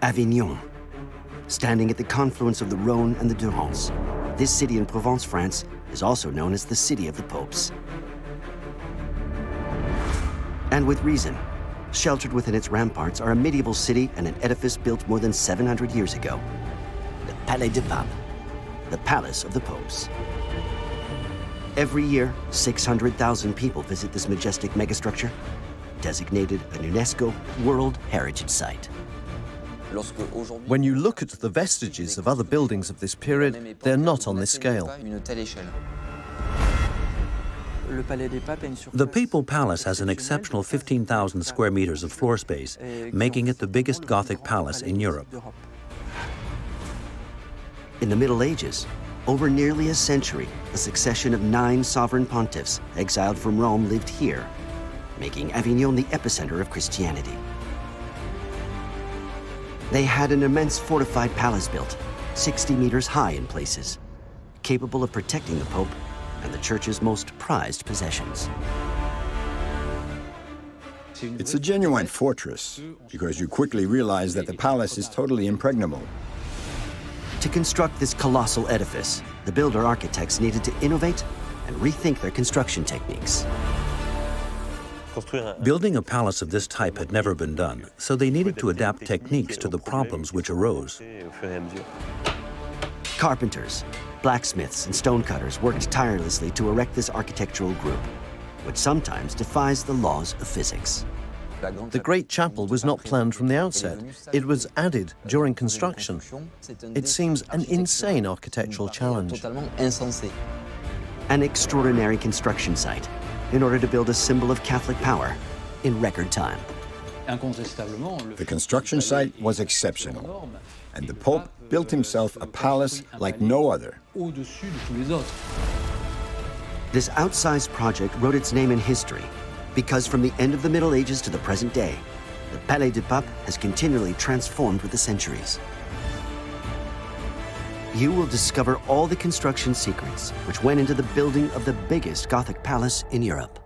Avignon. Standing at the confluence of the Rhone and the Durance, this city in Provence, France, is also known as the City of the Popes. And with reason. Sheltered within its ramparts are a medieval city and an edifice built more than 700 years ago. The Palais des Papes, the Palace of the Popes. Every year, 600,000 people visit this majestic megastructure, designated a UNESCO World Heritage Site. When you look at the vestiges of other buildings of this period, they're not on this scale. The Papal Palace has an exceptional 15,000 square meters of floor space, making it the biggest Gothic palace in Europe. In the Middle Ages, over nearly a century, a succession of 9 sovereign pontiffs exiled from Rome lived here, making Avignon the epicenter of Christianity. They had an immense fortified palace built, 60 meters high in places, capable of protecting the Pope and the Church's most prized possessions. It's a genuine fortress, because you quickly realize that the palace is totally impregnable. To construct this colossal edifice, the builder architects needed to innovate and rethink their construction techniques. Building a palace of this type had never been done, so they needed to adapt techniques to the problems which arose. Carpenters, blacksmiths, and stonecutters worked tirelessly to erect this architectural group, which sometimes defies the laws of physics. The Great Chapel was not planned from the outset. It was added during construction. It seems an insane architectural challenge. An extraordinary construction site in order to build a symbol of Catholic power in record time. The construction site was exceptional, and the Pope built himself a palace like no other. This outsized project wrote its name in history because from the end of the Middle Ages to the present day, the Palais des Papes has continually transformed with the centuries. You will discover all the construction secrets which went into the building of the biggest Gothic palace in Europe.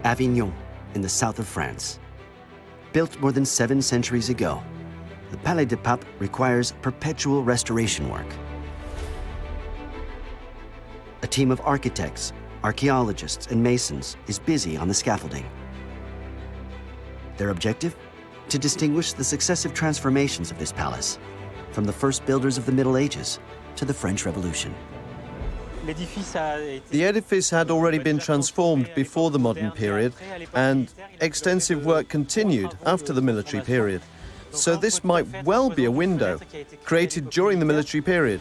Avignon, in the south of France. Built more than 7 centuries ago, the Palais des Papes requires perpetual restoration work. A team of architects, archaeologists, and masons is busy on the scaffolding. Their objective? To distinguish the successive transformations of this palace, from the first builders of the Middle Ages to the French Revolution. The edifice had already been transformed before the modern period, and extensive work continued after the military period. So this might well be a window created during the military period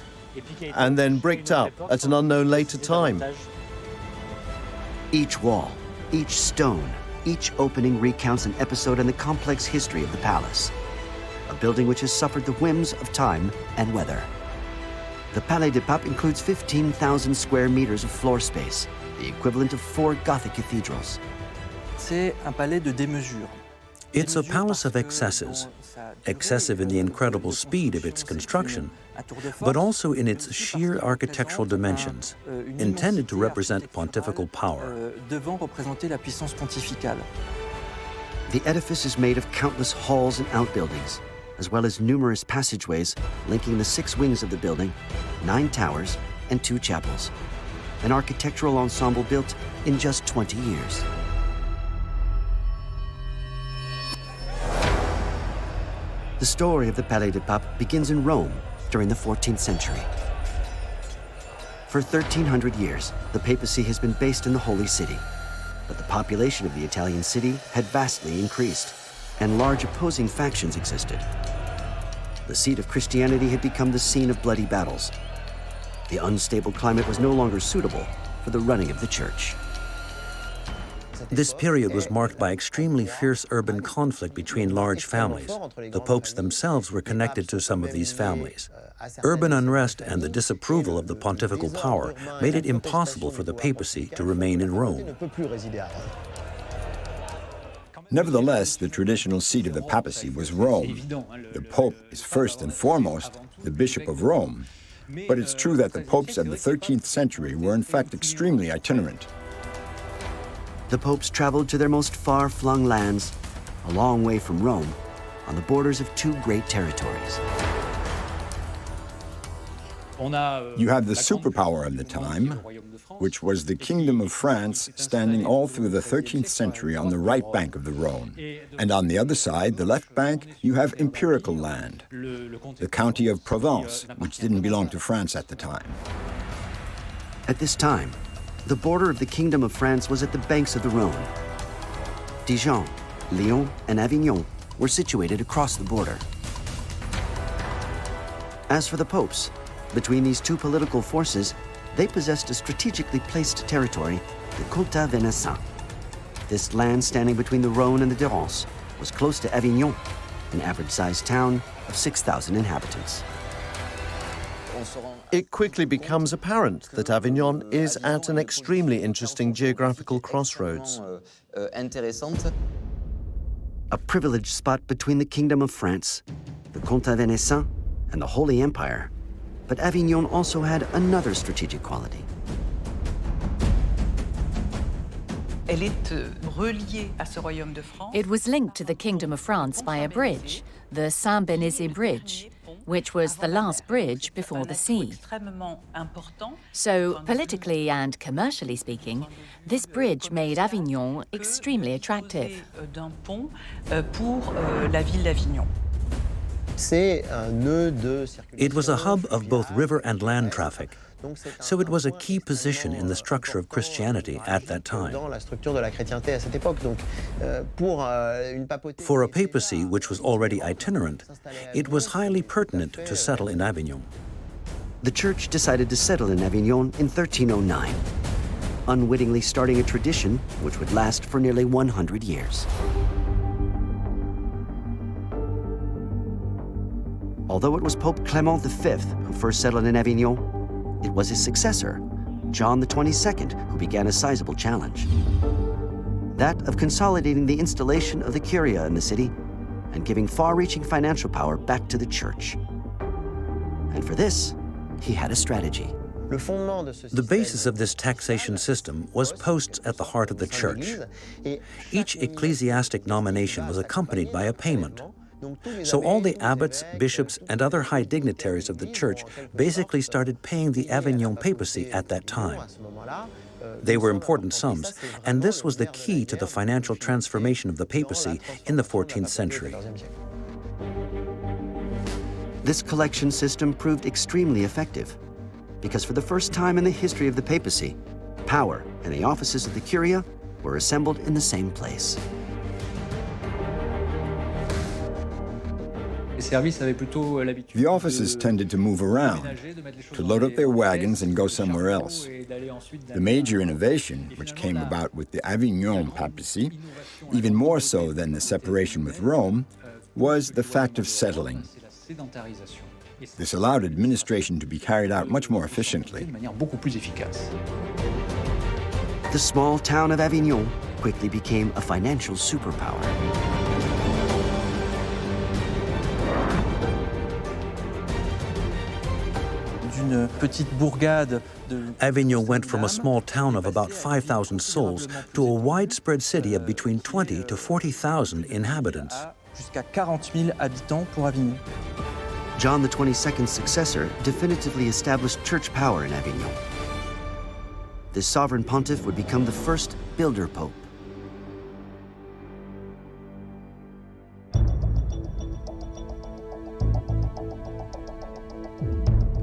and then bricked up at an unknown later time. Each wall, each stone, each opening recounts an episode in the complex history of the palace, a building which has suffered the whims of time and weather. The Palais des Papes includes 15,000 square meters of floor space, the equivalent of 4 Gothic cathedrals. It's a palace of excesses, excessive in the incredible speed of its construction, but also in its sheer architectural dimensions, intended to represent pontifical power. The edifice is made of countless halls and outbuildings, as well as numerous passageways linking the 6 wings of the building, 9 towers, and 2 chapels. An architectural ensemble built in just 20 years. The story of the Palais des Papes begins in Rome during the 14th century. For 1,300 years, the papacy has been based in the Holy City, but the population of the Italian city had vastly increased, and large opposing factions existed. The seat of Christianity had become the scene of bloody battles. The unstable climate was no longer suitable for the running of the church. This period was marked by extremely fierce urban conflict between large families. The popes themselves were connected to some of these families. Urban unrest and the disapproval of the pontifical power made it impossible for the papacy to remain in Rome. Nevertheless, the traditional seat of the papacy was Rome. The Pope is first and foremost the Bishop of Rome. But it's true that the popes of the 13th century were in fact extremely itinerant. The popes traveled to their most far-flung lands, a long way from Rome, on the borders of two great territories. You have the superpower of the time, which was the Kingdom of France, standing all through the 13th century on the right bank of the Rhone. And on the other side, the left bank, you have empirical land, the county of Provence, which didn't belong to France at the time. At this time, the border of the Kingdom of France was at the banks of the Rhone. Dijon, Lyon, and Avignon were situated across the border. As for the popes, between these two political forces, they possessed a strategically placed territory, the Comtat Venaissin. This land standing between the Rhone and the Durance was close to Avignon, an average-sized town of 6,000 inhabitants. It quickly becomes apparent that Avignon is at an extremely interesting geographical crossroads. A privileged spot between the Kingdom of France, the Comtat Venaissin, and the Holy Empire. But Avignon also had another strategic quality. It was linked to the Kingdom of France by a bridge, the Saint-Bénézé Bridge, which was the last bridge before the sea. So, politically and commercially speaking, this bridge made Avignon extremely attractive. It was a hub of both river and land traffic, so it was a key position in the structure of Christianity at that time. For a papacy which was already itinerant, it was highly pertinent to settle in Avignon. The church decided to settle in Avignon in 1309, unwittingly starting a tradition which would last for nearly 100 years. Although it was Pope Clement V who first settled in Avignon, it was his successor, John XXII, who began a sizable challenge. That of consolidating the installation of the curia in the city and giving far-reaching financial power back to the church. And for this, he had a strategy. The basis of this taxation system was posts at the heart of the church. Each ecclesiastic nomination was accompanied by a payment. So all the abbots, bishops, and other high dignitaries of the church basically started paying the Avignon papacy at that time. They were important sums, and this was the key to the financial transformation of the papacy in the 14th century. This collection system proved extremely effective, because for the first time in the history of the papacy, power and the offices of the curia were assembled in the same place. The offices tended to move around, to load up their wagons and go somewhere else. The major innovation, which came about with the Avignon papacy, even more so than the separation with Rome, was the fact of settling. This allowed administration to be carried out much more efficiently. The small town of Avignon quickly became a financial superpower. Avignon went from a small town of about 5,000 souls to a widespread city of between 20 to 40,000 inhabitants. John XXII's successor definitively established church power in Avignon. This sovereign pontiff would become the first builder pope.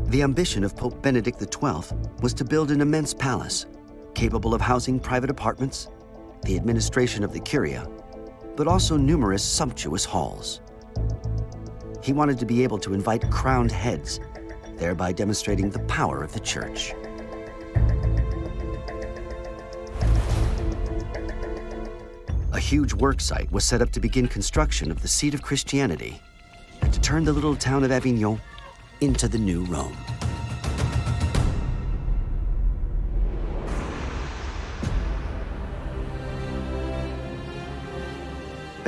The ambition of Pope Benedict XII was to build an immense palace, capable of housing private apartments, the administration of the curia, but also numerous sumptuous halls. He wanted to be able to invite crowned heads, thereby demonstrating the power of the church. A huge work site was set up to begin construction of the seat of Christianity and to turn the little town of Avignon into the new Rome.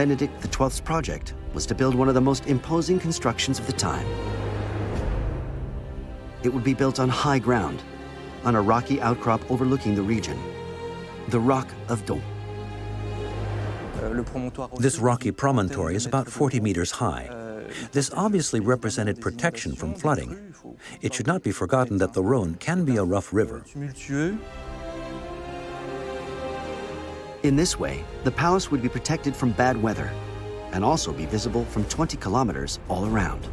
Benedict XII's project was to build one of the most imposing constructions of the time. It would be built on high ground, on a rocky outcrop overlooking the region, the Rock of Dom. This rocky promontory is about 40 meters high. This obviously represented protection from flooding. It should not be forgotten that the Rhône can be a rough river. In this way, the palace would be protected from bad weather and also be visible from 20 kilometers all around.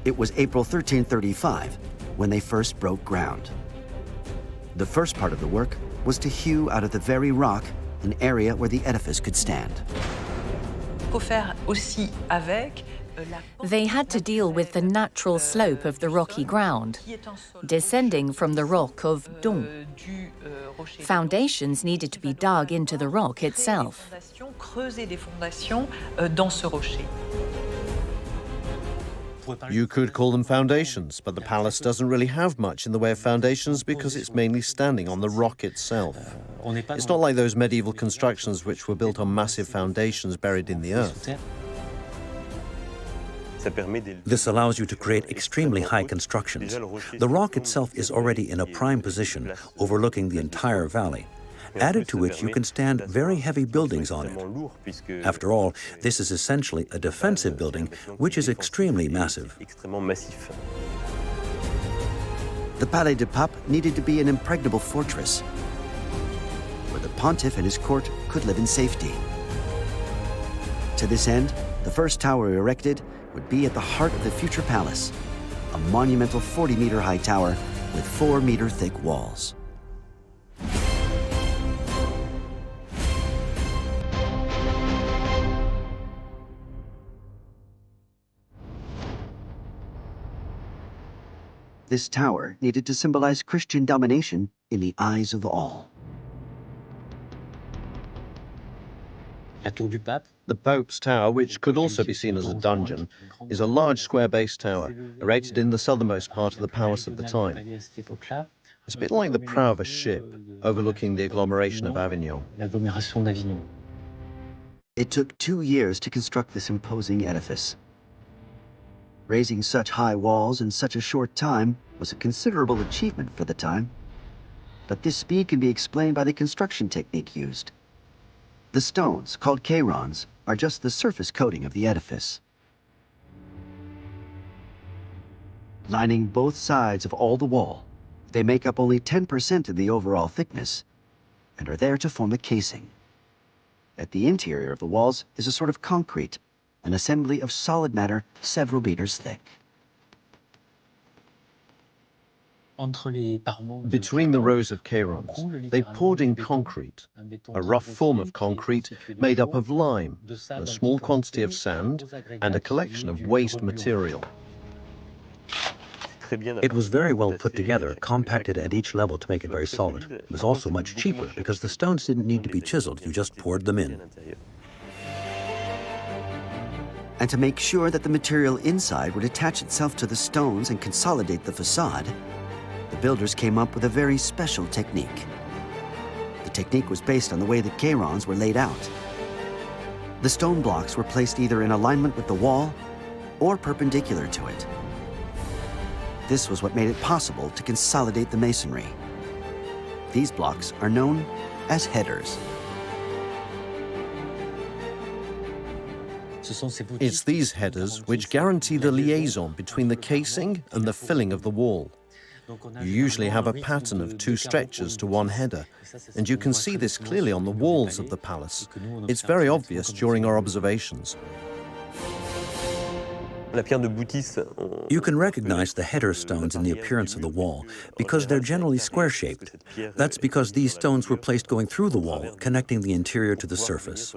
It was April 1335 when they first broke ground. The first part of the work was to hew out of the very rock an area where the edifice could stand. They had to deal with the natural slope of the rocky ground, descending from the rock of Dom. Foundations needed to be dug into the rock itself. You could call them foundations, but the palace doesn't really have much in the way of foundations because it's mainly standing on the rock itself. It's not like those medieval constructions which were built on massive foundations buried in the earth. This allows you to create extremely high constructions. The rock itself is already in a prime position, overlooking the entire valley, added to which you can stand very heavy buildings on it. After all, this is essentially a defensive building, which is extremely massive. The Palais des Papes needed to be an impregnable fortress where the pontiff and his court could live in safety. To this end, the first tower erected would be at the heart of the future palace, a monumental 40-meter-high tower with 4-meter-thick walls. This tower needed to symbolize Christian domination in the eyes of all. The Pope's Tower, which could also be seen as a dungeon, is a large square base tower erected in the southernmost part of the palace at the time. It's a bit like the prow of a ship overlooking the agglomeration of Avinhão. It took 2 years to construct this imposing edifice. Raising such high walls in such a short time was a considerable achievement for the time. But this speed can be explained by the construction technique used. The stones, called cairons, are just the surface coating of the edifice. Lining both sides of all the wall, they make up only 10% of the overall thickness and are there to form the casing. At the interior of the walls is a sort of concrete, an assembly of solid matter several meters thick. Between the rows of cairons, they poured in concrete, a rough form of concrete made up of lime, a small quantity of sand, and a collection of waste material. It was very well put together, compacted at each level to make it very solid. It was also much cheaper because the stones didn't need to be chiseled, you just poured them in. And to make sure that the material inside would attach itself to the stones and consolidate the facade, the builders came up with a very special technique. The technique was based on the way the cairons were laid out. The stone blocks were placed either in alignment with the wall or perpendicular to it. This was what made it possible to consolidate the masonry. These blocks are known as headers. It's these headers which guarantee the liaison between the casing and the filling of the wall. You usually have a pattern of 2 stretchers to 1 header, and you can see this clearly on the walls of the palace. It's very obvious during our observations. You can recognize the header stones in the appearance of the wall because they're generally square-shaped. That's because these stones were placed going through the wall, connecting the interior to the surface.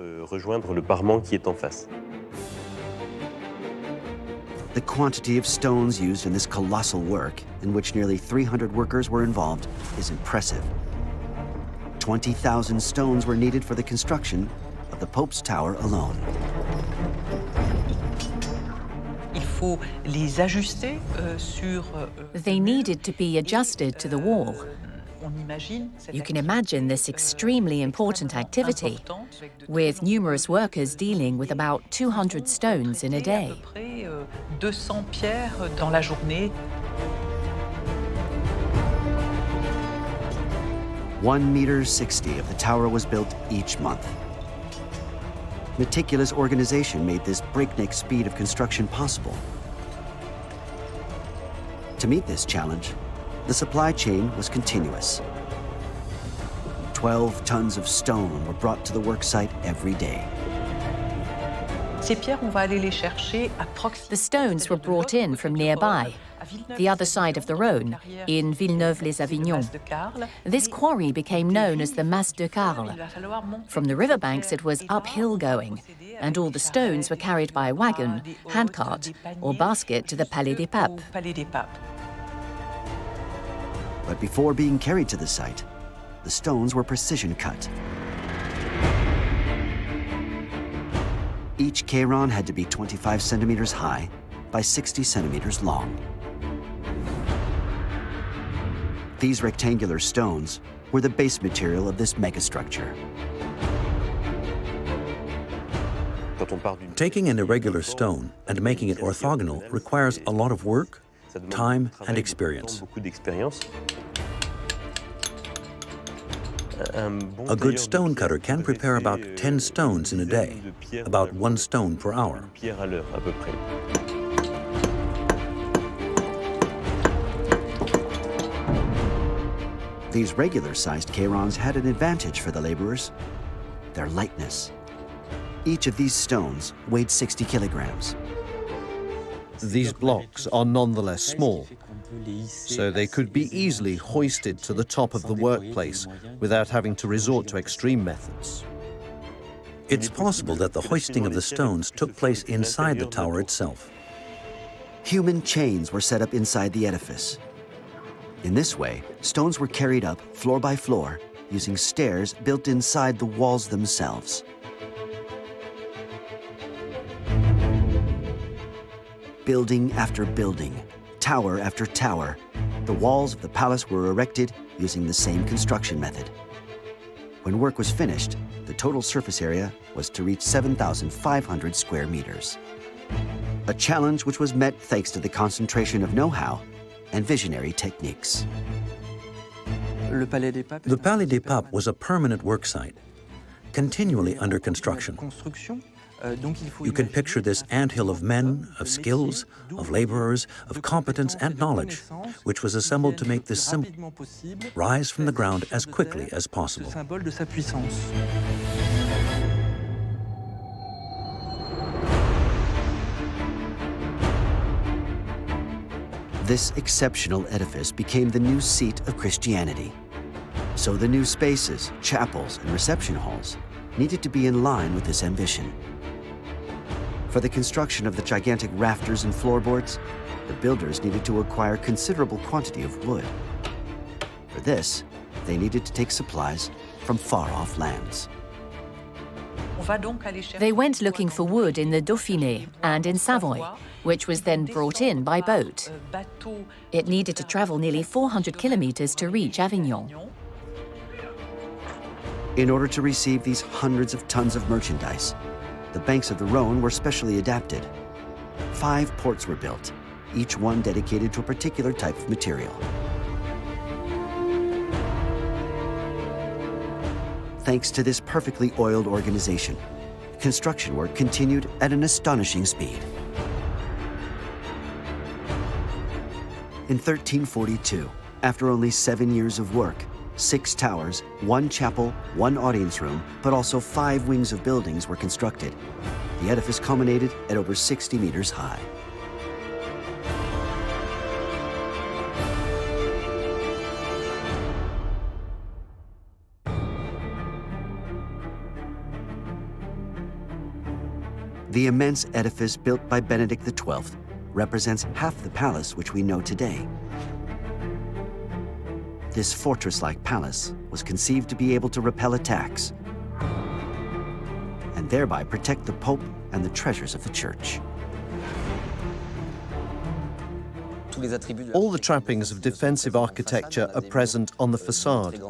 The quantity of stones used in this colossal work, in which nearly 300 workers were involved, is impressive. 20,000 stones were needed for the construction of the Pope's Tower alone. They needed to be adjusted to the wall. You can imagine this extremely important activity, with numerous workers dealing with about 200 stones in a day. 200 pierres dans la journée. 1 meter 60 of the tower was built each month. Meticulous organization made this breakneck speed of construction possible. To meet this challenge, the supply chain was continuous. 12 tons of stone were brought to the work site every day. The stones were brought in from nearby, the other side of the Rhône, in Villeneuve-les-Avignon. This quarry became known as the Mas de Carles. From the riverbanks, it was uphill going, and all the stones were carried by wagon, handcart, or basket to the Palais des Papes. But before being carried to the site, the stones were precision cut. Each cheiron had to be 25 centimeters high by 60 centimeters long. These rectangular stones were the base material of this megastructure. Taking an irregular stone and making it orthogonal requires a lot of work, time, and experience. A good stone cutter can prepare about 10 stones in a day, about 1 stone per hour. These regular-sized cheirons had an advantage for the laborers: their lightness. Each of these stones weighed 60 kilograms. These blocks are nonetheless small, so they could be easily hoisted to the top of the workplace without having to resort to extreme methods. It's possible that the hoisting of the stones took place inside the tower itself. Human chains were set up inside the edifice. In this way, stones were carried up floor by floor using stairs built inside the walls themselves. Building after building, tower after tower, the walls of the palace were erected using the same construction method. When work was finished, the total surface area was to reach 7,500 square meters. A challenge which was met thanks to the concentration of know-how and visionary techniques. The Palais des Papes was a permanent work site, continually under construction. You can picture this anthill of men, of skills, of laborers, of competence and knowledge, which was assembled to make this symbol rise from the ground as quickly as possible. This exceptional edifice became the new seat of Christianity. So the new spaces, chapels, and reception halls needed to be in line with this ambition. For the construction of the gigantic rafters and floorboards, the builders needed to acquire considerable quantity of wood. For this, they needed to take supplies from far-off lands. They went looking for wood in the Dauphiné and in Savoy, which was then brought in by boat. It needed to travel nearly 400 kilometers to reach Avignon. In order to receive these hundreds of tons of merchandise, the banks of the Rhône were specially adapted. 5 ports were built, each one dedicated to a particular type of material. Thanks to this perfectly oiled organization, construction work continued at an astonishing speed. In 1342, after only 7 years of work, 6 towers, 1 chapel, 1 audience room, but also 5 wings of buildings were constructed. The edifice culminated at over 60 meters high. The immense edifice built by Benedict XII represents half the palace which we know today. This fortress-like palace was conceived to be able to repel attacks and thereby protect the Pope and the treasures of the Church. All the trappings of defensive architecture are present on the facade.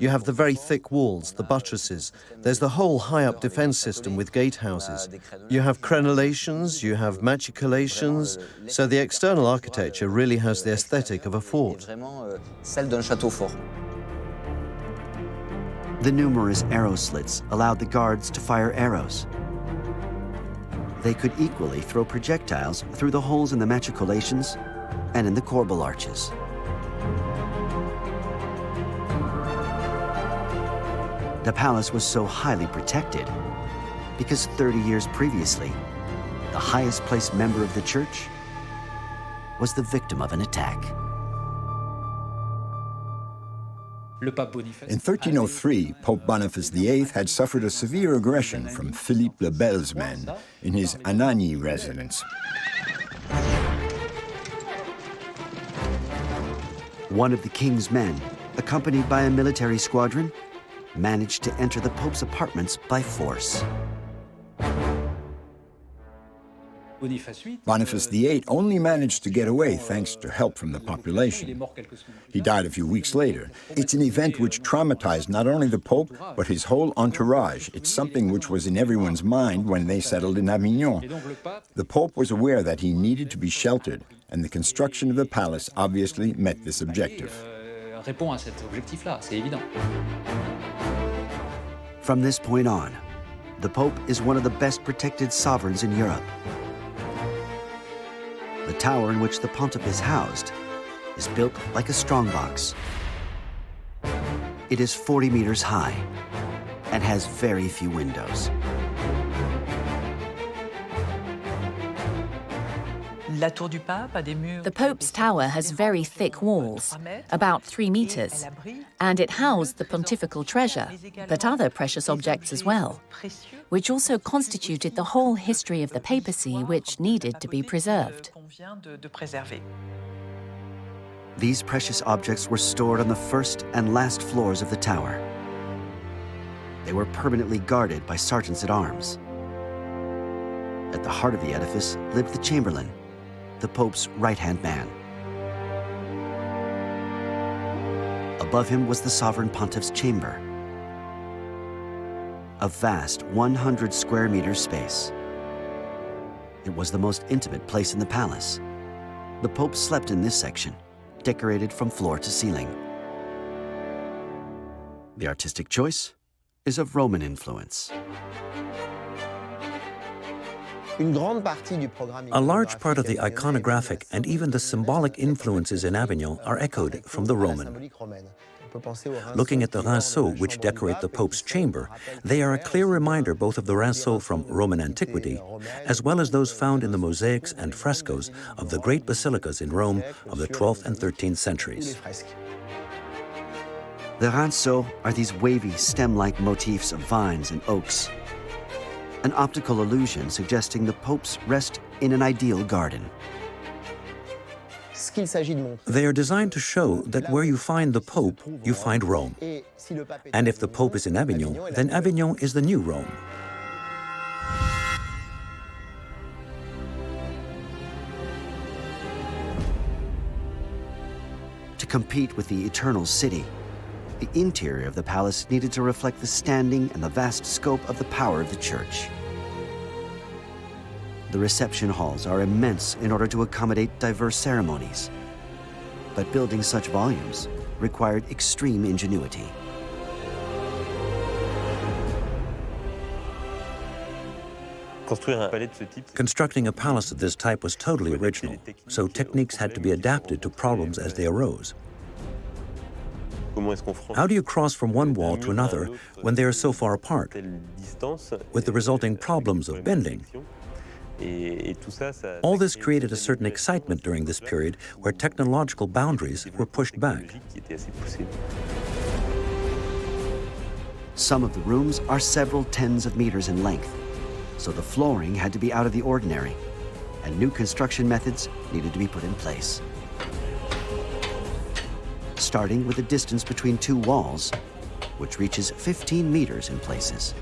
You have the very thick walls, the buttresses. There's the whole high-up defense system with gatehouses. You have crenellations, you have machicolations, so the external architecture really has the aesthetic of a fort. The numerous arrow slits allowed the guards to fire arrows. They could equally throw projectiles through the holes in the machicolations and in the corbel arches. The palace was so highly protected because 30 years previously, the highest placed member of the church was the victim of an attack. In 1303, Pope Boniface VIII had suffered a severe aggression from Philippe le Bel's men in his Anagni residence. One of the king's men, accompanied by a military squadron, managed to enter the Pope's apartments by force. Boniface VIII only managed to get away thanks to help from the population. He died a few weeks later. It's an event which traumatized not only the Pope, but his whole entourage. It's something which was in everyone's mind when they settled in Avignon. The Pope was aware that he needed to be sheltered, and the construction of the palace obviously met this objective. From this point on, the Pope is one of the best protected sovereigns in Europe. The tower in which the pontiff is housed is built like a strongbox. It is 40 meters high and has very few windows. The Pope's tower has very thick walls, about 3 meters, and it housed the pontifical treasure, but other precious objects as well, which also constituted the whole history of the papacy, which needed to be preserved. These precious objects were stored on the first and last floors of the tower. They were permanently guarded by sergeants-at-arms. At the heart of the edifice lived the chamberlain, the Pope's right-hand man. Above him was the sovereign pontiff's chamber, a vast 100 square meter space. It was the most intimate place in the palace. The Pope slept in this section, decorated from floor to ceiling. The artistic choice is of Roman influence. A large part of the iconographic and even the symbolic influences in Avignon are echoed from the Roman. Looking at the rinceaux which decorate the Pope's chamber, they are a clear reminder both of the rinceaux from Roman antiquity, as well as those found in the mosaics and frescoes of the great basilicas in Rome of the 12th and 13th centuries. The rinceaux are these wavy, stem-like motifs of vines and oaks, an optical illusion suggesting the popes rest in an ideal garden. They are designed to show that where you find the Pope, you find Rome. And if the Pope is in Avignon, then Avignon is the new Rome. To compete with the eternal city, the interior of the palace needed to reflect the standing and the vast scope of the power of the church. The reception halls are immense in order to accommodate diverse ceremonies, but building such volumes required extreme ingenuity. Constructing a palace of this type was totally original, so techniques had to be adapted to problems as they arose. How do you cross from one wall to another when they are so far apart, with the resulting problems of bending? All this created a certain excitement during this period where technological boundaries were pushed back. Some of the rooms are several tens of meters in length, so the flooring had to be out of the ordinary, and new construction methods needed to be put in place. Starting with a distance between two walls, which reaches 15 meters in places.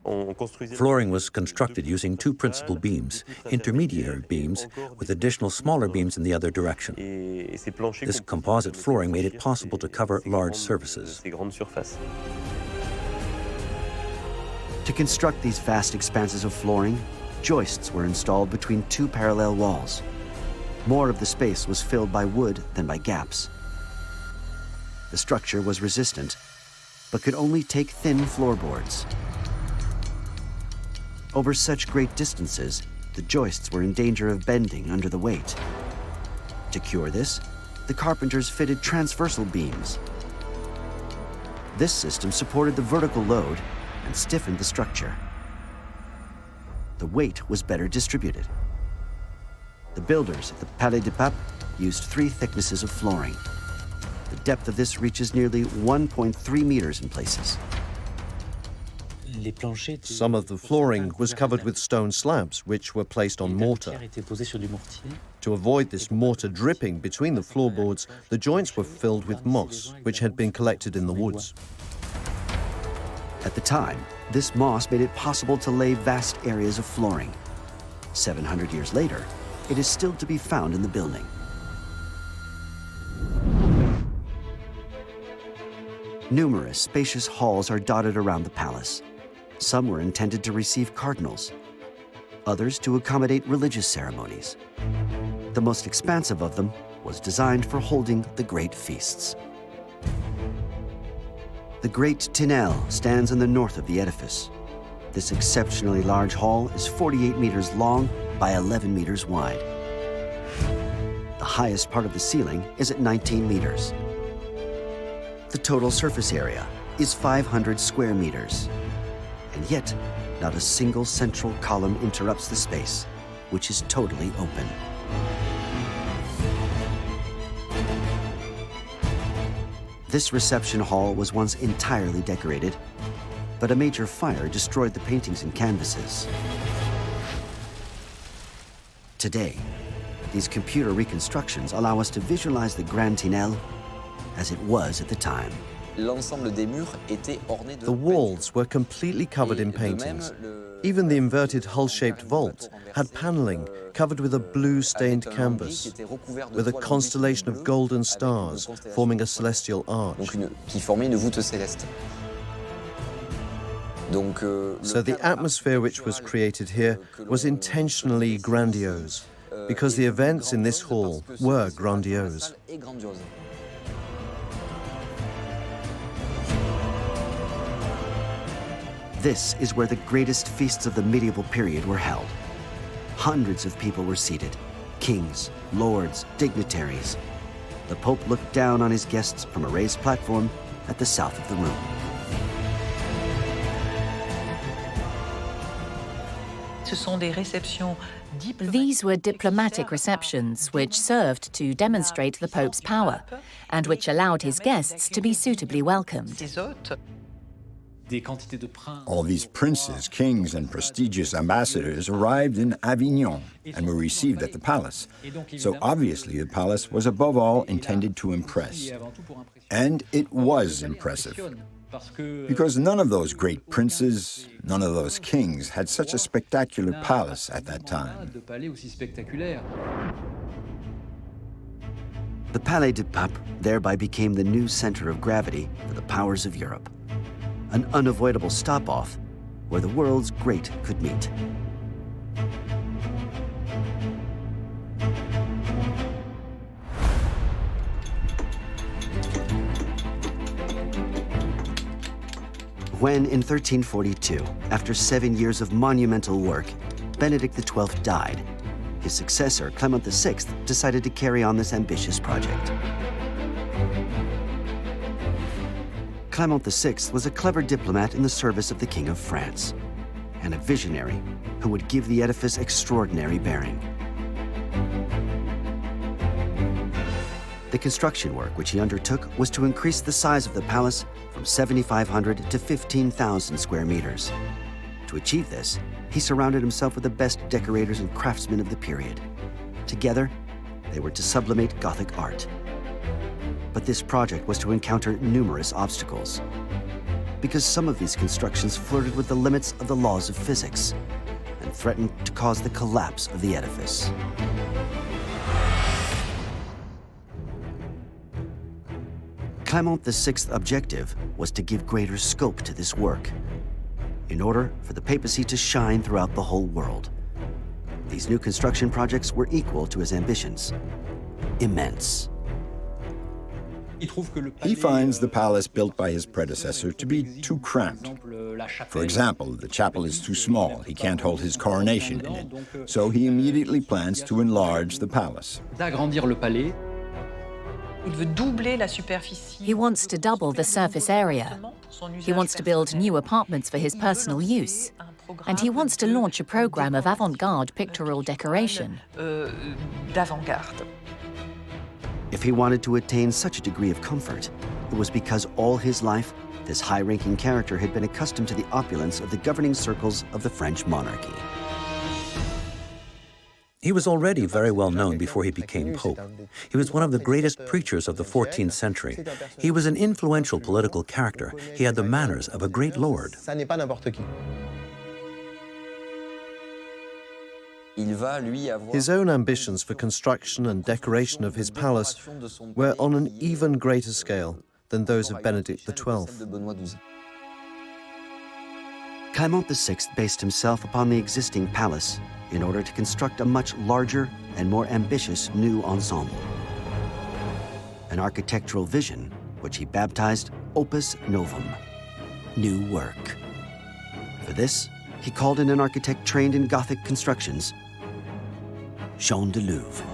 Flooring was constructed using two principal beams, intermediary beams, with additional smaller beams in the other direction. This composite flooring made it possible to cover large surfaces. To construct these vast expanses of flooring, joists were installed between two parallel walls. More of the space was filled by wood than by gaps. The structure was resistant, but could only take thin floorboards. Over such great distances, the joists were in danger of bending under the weight. To cure this, the carpenters fitted transversal beams. This system supported the vertical load and stiffened the structure. The weight was better distributed. The builders at the Palais des Papes used 3 thicknesses of flooring. The depth of this reaches nearly 1.3 meters in places. Some of the flooring was covered with stone slabs, which were placed on mortar. To avoid this mortar dripping between the floorboards, the joints were filled with moss, which had been collected in the woods. At the time, this moss made it possible to lay vast areas of flooring. 700 years later, it is still to be found in the building. Numerous spacious halls are dotted around the palace. Some were intended to receive cardinals, others to accommodate religious ceremonies. The most expansive of them was designed for holding the great feasts. The Great Tinel stands in the north of the edifice. This exceptionally large hall is 48 meters long by 11 meters wide. The highest part of the ceiling is at 19 meters. The total surface area is 500 square meters. And yet, not a single central column interrupts the space, which is totally open. This reception hall was once entirely decorated, but a major fire destroyed the paintings and canvases. Today, these computer reconstructions allow us to visualize the Grand Tinel as it was at the time. The walls were completely covered in paintings. Even the inverted hull-shaped vault had paneling covered with a blue-stained canvas, with a constellation of golden stars forming a celestial arch. So the atmosphere which was created here was intentionally grandiose, because the events in this hall were grandiose. This is where the greatest feasts of the medieval period were held. Hundreds of people were seated, kings, lords, dignitaries. The Pope looked down on his guests from a raised platform at the south of the room. These were diplomatic receptions which served to demonstrate the Pope's power and which allowed his guests to be suitably welcomed. All these princes, kings, and prestigious ambassadors arrived in Avignon and were received at the palace. So obviously the palace was above all intended to impress. And it was impressive. Because none of those great princes, none of those kings had such a spectacular palace at that time. The Palais des Papes thereby became the new center of gravity for the powers of Europe. An unavoidable stop-off where the world's great could meet. When, in 1342, after 7 years of monumental work, Benedict XII died, his successor, Clement VI, decided to carry on this ambitious project. Clement VI was a clever diplomat in the service of the King of France, and a visionary who would give the edifice extraordinary bearing. The construction work which he undertook was to increase the size of the palace from 7,500 to 15,000 square meters. To achieve this, he surrounded himself with the best decorators and craftsmen of the period. Together, they were to sublimate Gothic art. But this project was to encounter numerous obstacles. because some of these constructions flirted with the limits of the laws of physics and threatened to cause the collapse of the edifice. Clement VI's objective was to give greater scope to this work, in order for the papacy to shine throughout the whole world. These new construction projects were equal to his ambitions. Immense. He finds the palace built by his predecessor to be too cramped. For example, the chapel is too small. He can't hold his coronation in it. So he immediately plans to enlarge the palace. He wants to double the surface area. He wants to build new apartments for his personal use. And he wants to launch a program of avant-garde pictorial decoration. If he wanted to attain such a degree of comfort, it was because all his life, this high-ranking character had been accustomed to the opulence of the governing circles of the French monarchy. He was already very well known before he became pope. He was one of the greatest preachers of the 14th century. He was an influential political character. He had the manners of a great lord. His own ambitions for construction and decoration of his palace were on an even greater scale than those of Benedict XII. Clement VI based himself upon the existing palace in order to construct a much larger and more ambitious new ensemble. An architectural vision which he baptized Opus Novum, new work. For this, he called in an architect trained in Gothic constructions, Jean de Louvre.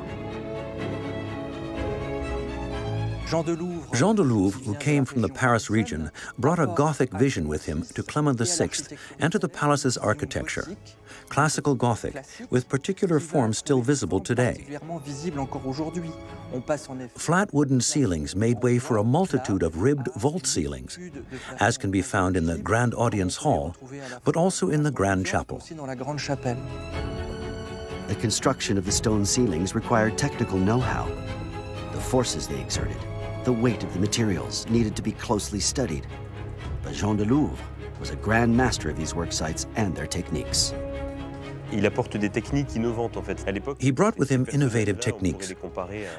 Jean de Louvre, who came from the Paris region, brought a Gothic vision with him to Clement VI and to the palace's architecture. Classical Gothic, with particular forms still visible today. Flat wooden ceilings made way for a multitude of ribbed vault ceilings, as can be found in the Grand Audience Hall, but also in the Grand Chapel. The construction of the stone ceilings required technical know-how. The forces they exerted, the weight of the materials needed to be closely studied. But Jean de Louvre was a grand master of these work sites and their techniques. He brought with him innovative techniques.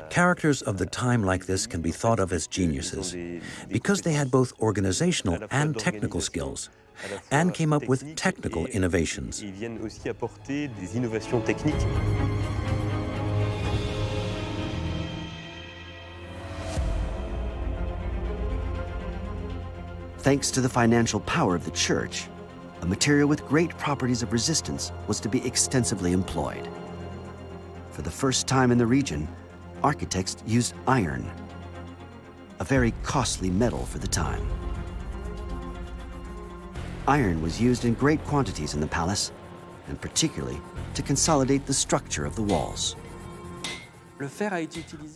Characters of the time like this can be thought of as geniuses because they had both organizational and technical skills and came up with technical innovations. Thanks to the financial power of the church, a material with great properties of resistance was to be extensively employed. For the first time in the region, architects used iron, a very costly metal for the time. Iron was used in great quantities in the palace, and particularly to consolidate the structure of the walls.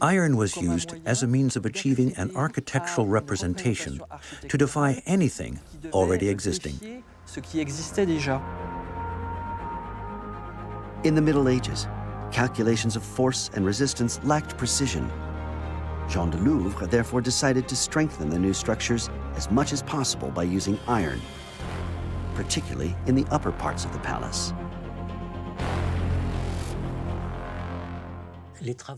Iron was used as a means of achieving an architectural representation to defy anything already existing. In the Middle Ages, calculations of force and resistance lacked precision. Jean de Louvre therefore decided to strengthen the new structures as much as possible by using iron, particularly in the upper parts of the palace.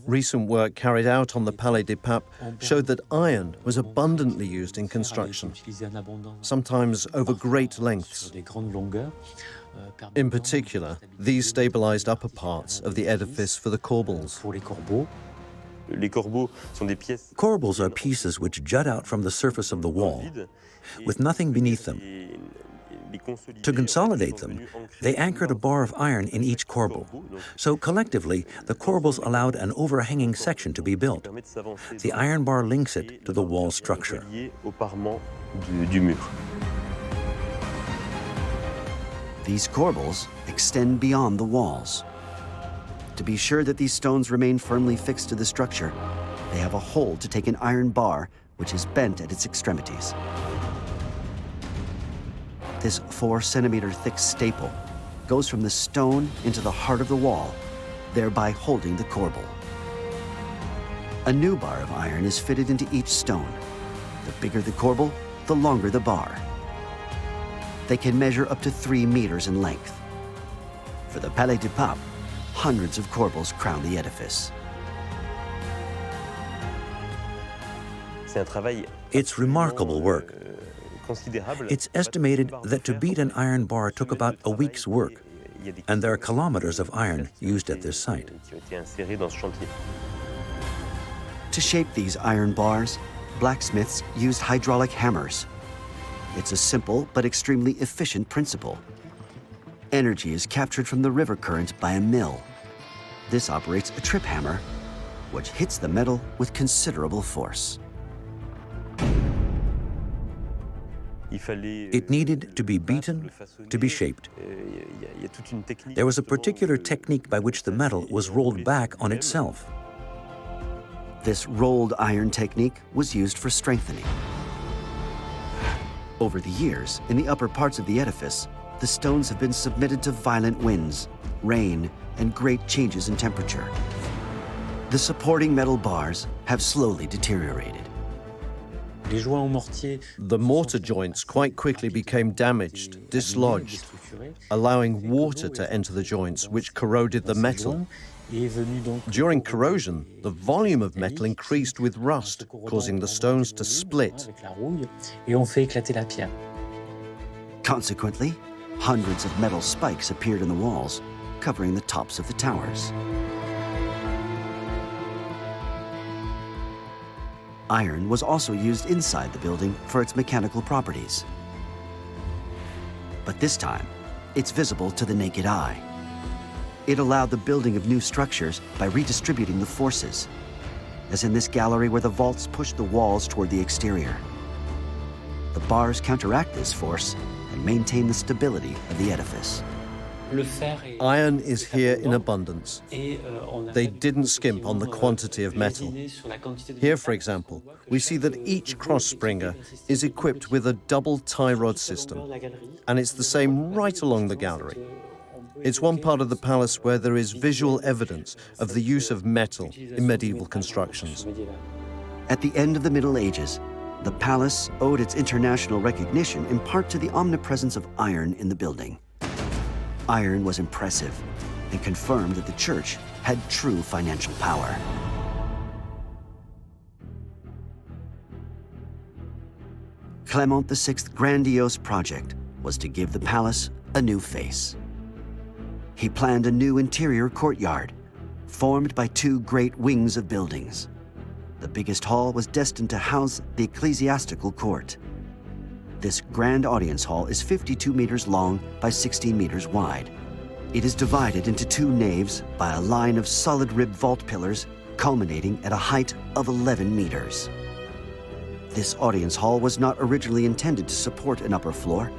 Recent work carried out on the Palais des Papes showed that iron was abundantly used in construction, sometimes over great lengths. In particular, these stabilized upper parts of the edifice for the corbels. Corbels are pieces which jut out from the surface of the wall, with nothing beneath them. To consolidate them, they anchored a bar of iron in each corbel. So collectively, the corbels allowed an overhanging section to be built. The iron bar links it to the wall structure. These corbels extend beyond the walls. To be sure that these stones remain firmly fixed to the structure, they have a hole to take an iron bar which is bent at its extremities. This 4-centimeter thick staple goes from the stone into the heart of the wall, thereby holding the corbel. A new bar of iron is fitted into each stone. The bigger the corbel, the longer the bar. They can measure up to 3 meters in length. For the Palais des Papes, hundreds of corbels crown the edifice. It's remarkable work. It's estimated that to beat an iron bar took about a week's work, and there are kilometers of iron used at this site. To shape these iron bars, blacksmiths used hydraulic hammers. It's a simple but extremely efficient principle. Energy is captured from the river current by a mill. This operates a trip hammer, which hits the metal with considerable force. It needed to be beaten, to be shaped. There was a particular technique by which the metal was rolled back on itself. This rolled iron technique was used for strengthening. Over the years, in the upper parts of the edifice, the stones have been submitted to violent winds, rain, and great changes in temperature. The supporting metal bars have slowly deteriorated. The mortar joints quite quickly became damaged, dislodged, allowing water to enter the joints, which corroded the metal. During corrosion, the volume of metal increased with rust, causing the stones to split. Consequently, hundreds of metal spikes appeared in the walls, covering the tops of the towers. Iron was also used inside the building for its mechanical properties. But this time, it's visible to the naked eye. It allowed the building of new structures by redistributing the forces, as in this gallery where the vaults push the walls toward the exterior. The bars counteract this force and maintain the stability of the edifice. Iron is here in abundance. They didn't skimp on the quantity of metal. Here, for example, we see that each cross springer is equipped with a double tie rod system, and it's the same right along the gallery. It's one part of the palace where there is visual evidence of the use of metal in medieval constructions. At the end of the Middle Ages, the palace owed its international recognition in part to the omnipresence of iron in the building. Iron was impressive and confirmed that the church had true financial power. Clement VI's grandiose project was to give the palace a new face. He planned a new interior courtyard, formed by 2 great wings of buildings. The biggest hall was destined to house the ecclesiastical court. This grand audience hall is 52 meters long by 16 meters wide. It is divided into 2 naves by a line of solid ribbed vault pillars culminating at a height of 11 meters. This audience hall was not originally intended to support an upper floor,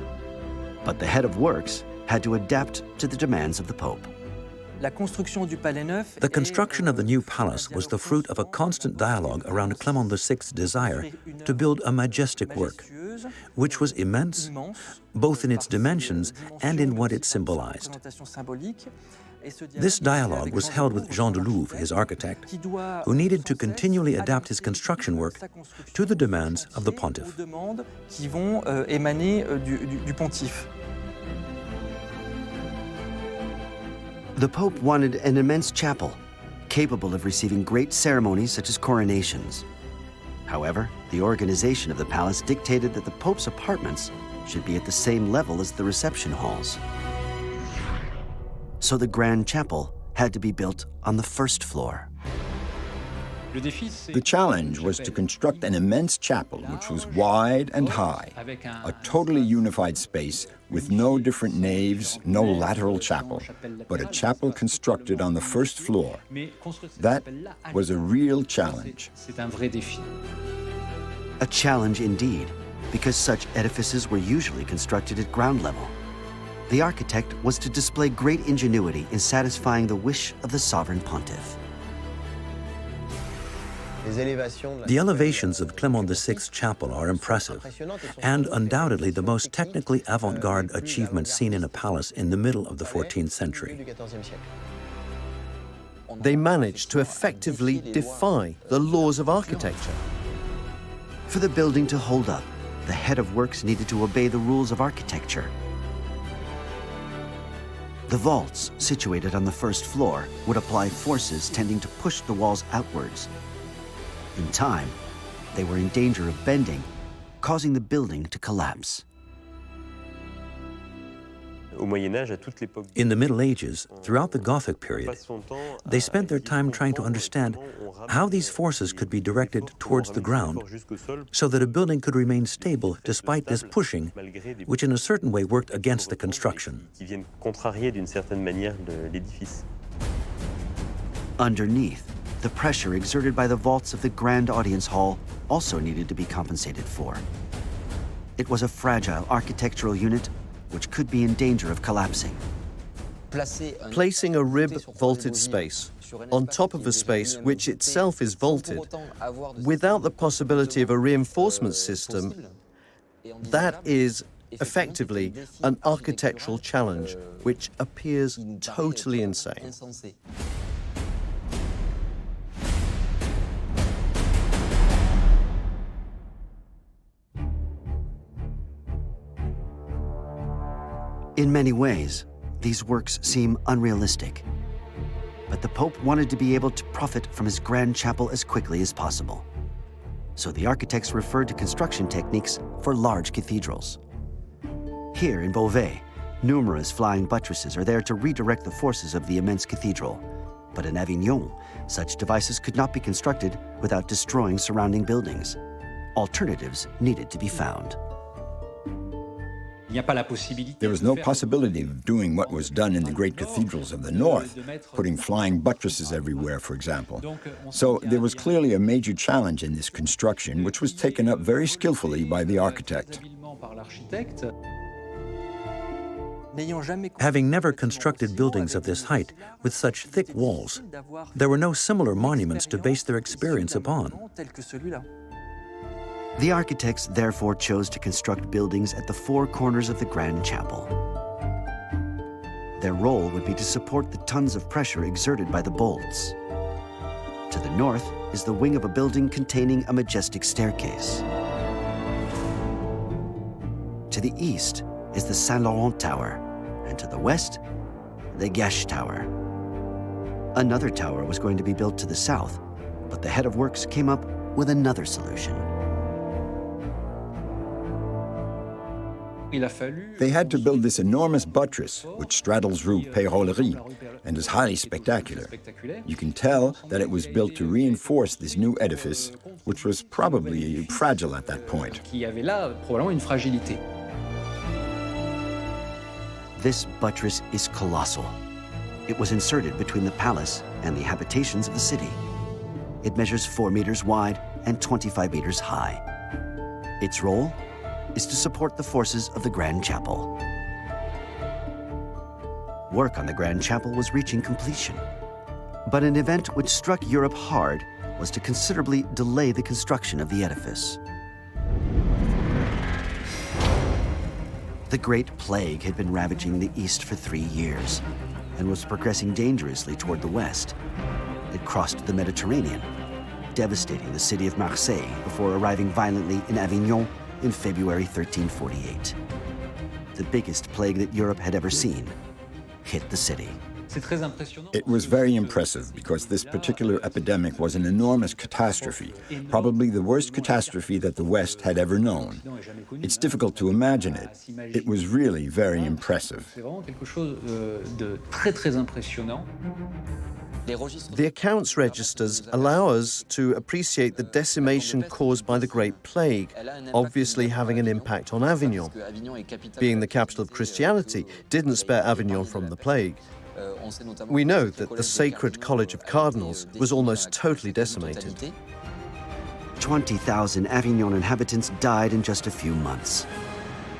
but the head of works had to adapt to the demands of the Pope. The construction of the new palace was the fruit of a constant dialogue around Clement VI's desire to build a majestic work, which was immense, both in its dimensions and in what it symbolized. This dialogue was held with Jean de Louvre, his architect, who needed to continually adapt his construction work to the demands of the pontiff. The Pope wanted an immense chapel, capable of receiving great ceremonies such as coronations. However, the organization of the palace dictated that the Pope's apartments should be at the same level as the reception halls. So the grand chapel had to be built on the first floor. The challenge was to construct an immense chapel which was wide and high, a totally unified space with no different naves, no lateral chapel, but a chapel constructed on the first floor. That was a real challenge. A challenge indeed, because such edifices were usually constructed at ground level. The architect was to display great ingenuity in satisfying the wish of the sovereign pontiff. The elevations of Clement VI's chapel are impressive, and undoubtedly the most technically avant-garde achievement seen in a palace in the middle of the 14th century. They managed to effectively defy the laws of architecture. For the building to hold up, the head of works needed to obey the rules of architecture. The vaults, situated on the first floor, would apply forces tending to push the walls outwards. In time, they were in danger of bending, causing the building to collapse. In the Middle Ages, throughout the Gothic period, they spent their time trying to understand how these forces could be directed towards the ground so that a building could remain stable despite this pushing, which in a certain way worked against the construction. Underneath, the pressure exerted by the vaults of the Grand Audience Hall also needed to be compensated for. It was a fragile architectural unit which could be in danger of collapsing. Placing a rib vaulted space on top of a space which itself is vaulted, without the possibility of a reinforcement system, that is effectively an architectural challenge which appears totally insane. In many ways, these works seem unrealistic. But the Pope wanted to be able to profit from his grand chapel as quickly as possible. So the architects referred to construction techniques for large cathedrals. Here in Beauvais, numerous flying buttresses are there to redirect the forces of the immense cathedral. But in Avignon, such devices could not be constructed without destroying surrounding buildings. Alternatives needed to be found. There was no possibility of doing what was done in the great cathedrals of the north, putting flying buttresses everywhere, for example. So there was clearly a major challenge in this construction, which was taken up very skillfully by the architect. Having never constructed buildings of this height with such thick walls, there were no similar monuments to base their experience upon. The architects therefore chose to construct buildings at the four corners of the grand chapel. Their role would be to support the tons of pressure exerted by the bolts. To the north is the wing of a building containing a majestic staircase. To the east is the Saint-Laurent Tower, and to the west, the Gache Tower. Another tower was going to be built to the south, but the head of works came up with another solution. They had to build this enormous buttress, which straddles Rue Peyrolerie and is highly spectacular. You can tell that it was built to reinforce this new edifice, which was probably fragile at that point. This buttress is colossal. It was inserted between the palace and the habitations of the city. It measures 4 meters wide and 25 meters high. Its role is to support the forces of the Grand Chapel. Work on the Grand Chapel was reaching completion. But an event which struck Europe hard was to considerably delay the construction of the edifice. The Great Plague had been ravaging the East for 3 years and was progressing dangerously toward the West. It crossed the Mediterranean, devastating the city of Marseille before arriving violently in Avignon in February 1348. The biggest plague that Europe had ever seen hit the city. It was very impressive because this particular epidemic was an enormous catastrophe, probably the worst catastrophe that the West had ever known. It's difficult to imagine it. It was really very impressive. The accounts registers allow us to appreciate the decimation caused by the Great Plague, obviously having an impact on Avignon. Being the capital of Christianity didn't spare Avignon from the plague. We know that the Sacred College of Cardinals was almost totally decimated. 20,000 Avignon inhabitants died in just a few months.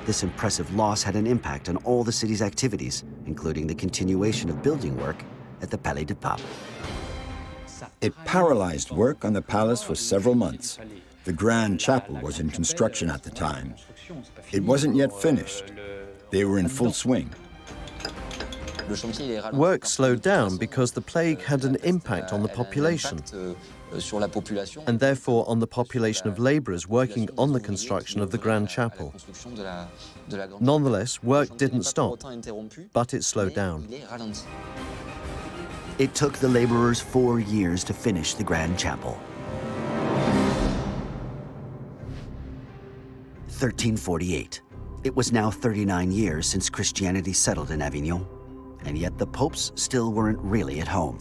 This impressive loss had an impact on all the city's activities, including the continuation of building work at the Palais des Papes. It paralyzed work on the palace for several months. The Grand Chapel was in construction at the time. It wasn't yet finished. They were in full swing. Work slowed down because the plague had an impact on the population. and therefore on the population of laborers working on the construction of the Grand Chapel. Nonetheless, work didn't stop, but it slowed down. It took the laborers 4 years to finish the Grand Chapel. 1348. It was now 39 years since Christianity settled in Avignon, and yet the popes still weren't really at home.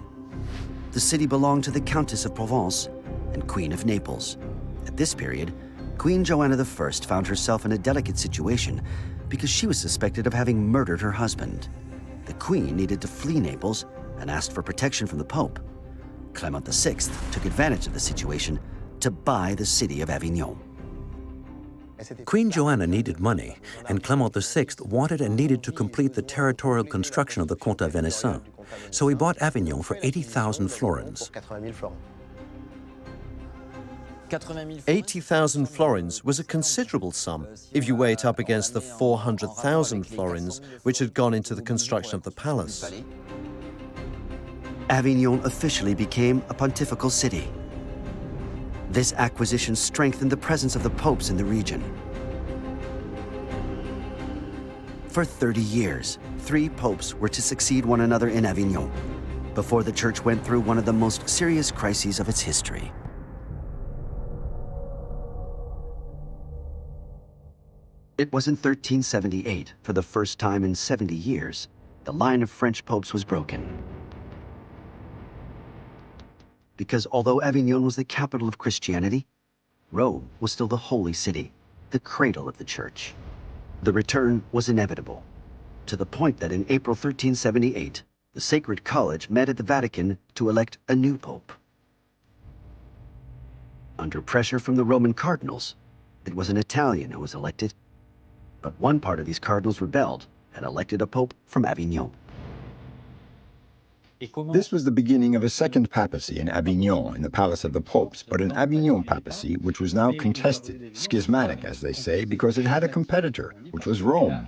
The city belonged to the Countess of Provence and Queen of Naples. At this period, Queen Joanna I found herself in a delicate situation because she was suspected of having murdered her husband. The queen needed to flee Naples and asked for protection from the Pope. Clement VI took advantage of the situation to buy the city of Avignon. Queen Joanna needed money, and Clement VI wanted and needed to complete the territorial construction of the Comte Venaissin. So he bought Avignon for 80,000 florins. 80,000 florins was a considerable sum if you weigh it up against the 400,000 florins which had gone into the construction of the palace. Avignon officially became a pontifical city. This acquisition strengthened the presence of the popes in the region. For 30 years, 3 popes were to succeed one another in Avignon before the church went through one of the most serious crises of its history. It was in 1378, for the first time in 70 years, the line of French popes was broken. Because although Avignon was the capital of Christianity, Rome was still the holy city, the cradle of the church. The return was inevitable, to the point that in April 1378, the Sacred College met at the Vatican to elect a new pope. Under pressure from the Roman cardinals, it was an Italian who was elected, but one part of these cardinals rebelled and elected a pope from Avignon. This was the beginning of a second papacy in Avignon, in the Palace of the Popes, but an Avignon papacy which was now contested, schismatic, as they say, because it had a competitor, which was Rome.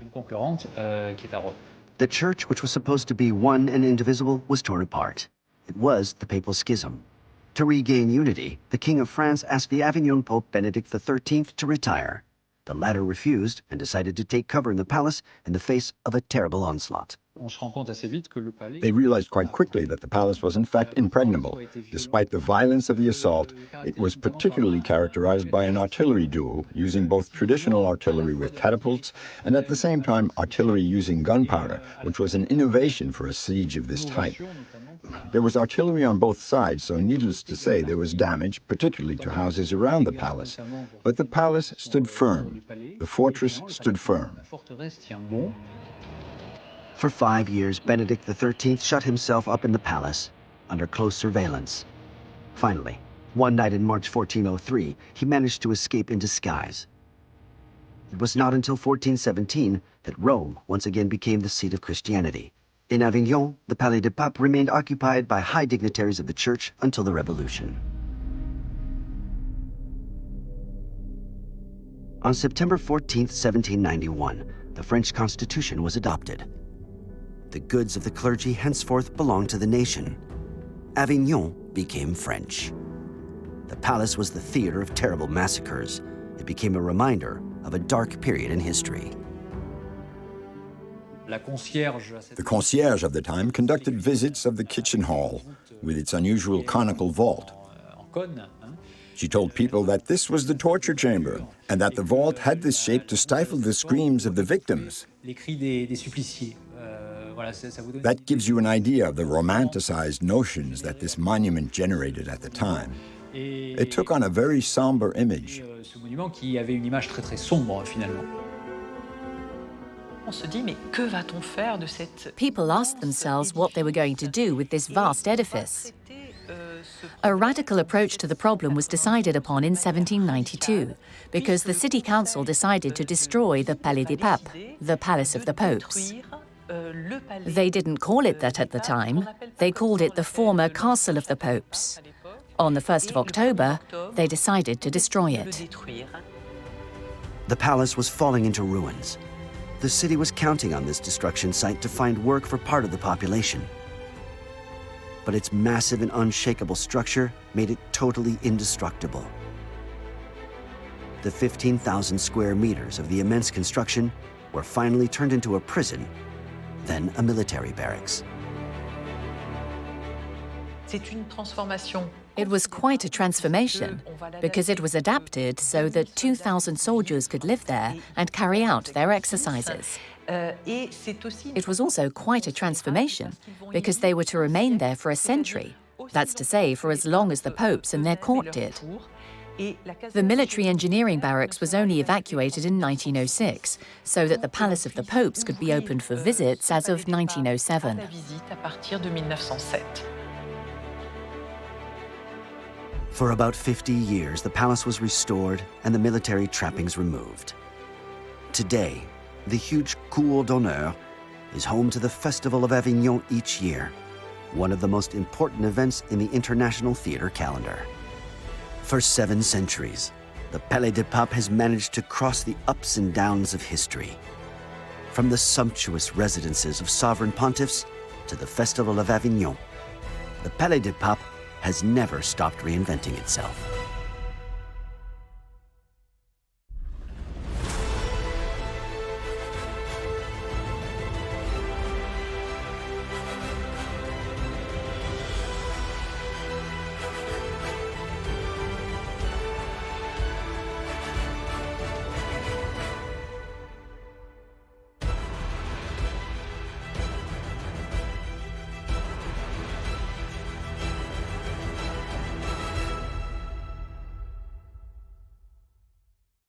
The church, which was supposed to be one and indivisible, was torn apart. It was the papal schism. To regain unity, the King of France asked the Avignon Pope Benedict XIII to retire. The latter refused and decided to take cover in the palace in the face of a terrible onslaught. They realized quite quickly that the palace was in fact impregnable. Despite the violence of the assault, it was particularly characterized by an artillery duel, using both traditional artillery with catapults and at the same time artillery using gunpowder, which was an innovation for a siege of this type. There was artillery on both sides, so needless to say there was damage, particularly to houses around the palace. But the palace stood firm. The fortress stood firm. For 5 years, Benedict XIII shut himself up in the palace, under close surveillance. Finally, one night in March 1403, he managed to escape in disguise. It was not until 1417 that Rome once again became the seat of Christianity. In Avignon, the Palais des Papes remained occupied by high dignitaries of the church until the Revolution. On September 14, 1791, the French Constitution was adopted. The goods of the clergy henceforth belonged to the nation. Avignon became French. The palace was the theater of terrible massacres. It became a reminder of a dark period in history. The concierge of the time conducted visits of the kitchen hall with its unusual conical vault. She told people that this was the torture chamber and that the vault had this shape to stifle the screams of the victims. That gives you an idea of the romanticized notions that this monument generated at the time. It took on a very somber image. People asked themselves what they were going to do with this vast edifice. A radical approach to the problem was decided upon in 1792, because the city council decided to destroy the Palais des Papes, the Palace of the Popes. They didn't call it that at the time. They called it the former Castle of the Popes. On the 1st of October, they decided to destroy it. The palace was falling into ruins. The city was counting on this destruction site to find work for part of the population. but its massive and unshakable structure made it totally indestructible. The 15,000 square meters of the immense construction were finally turned into a prison, then a military barracks. It was quite a transformation because it was adapted so that 2,000 soldiers could live there and carry out their exercises. It was also quite a transformation because they were to remain there for a century, that's to say, for as long as the popes and their court did. The military engineering barracks was only evacuated in 1906, so that the Palace of the Popes could be opened for visits as of 1907. For about 50 years, the palace was restored and the military trappings removed. Today, the huge Cour d'Honneur is home to the Festival of Avignon each year, one of the most important events in the international theater calendar. For 7 centuries, the Palais des Papes has managed to cross the ups and downs of history. From the sumptuous residences of sovereign pontiffs to the Festival of Avignon, the Palais des Papes has never stopped reinventing itself.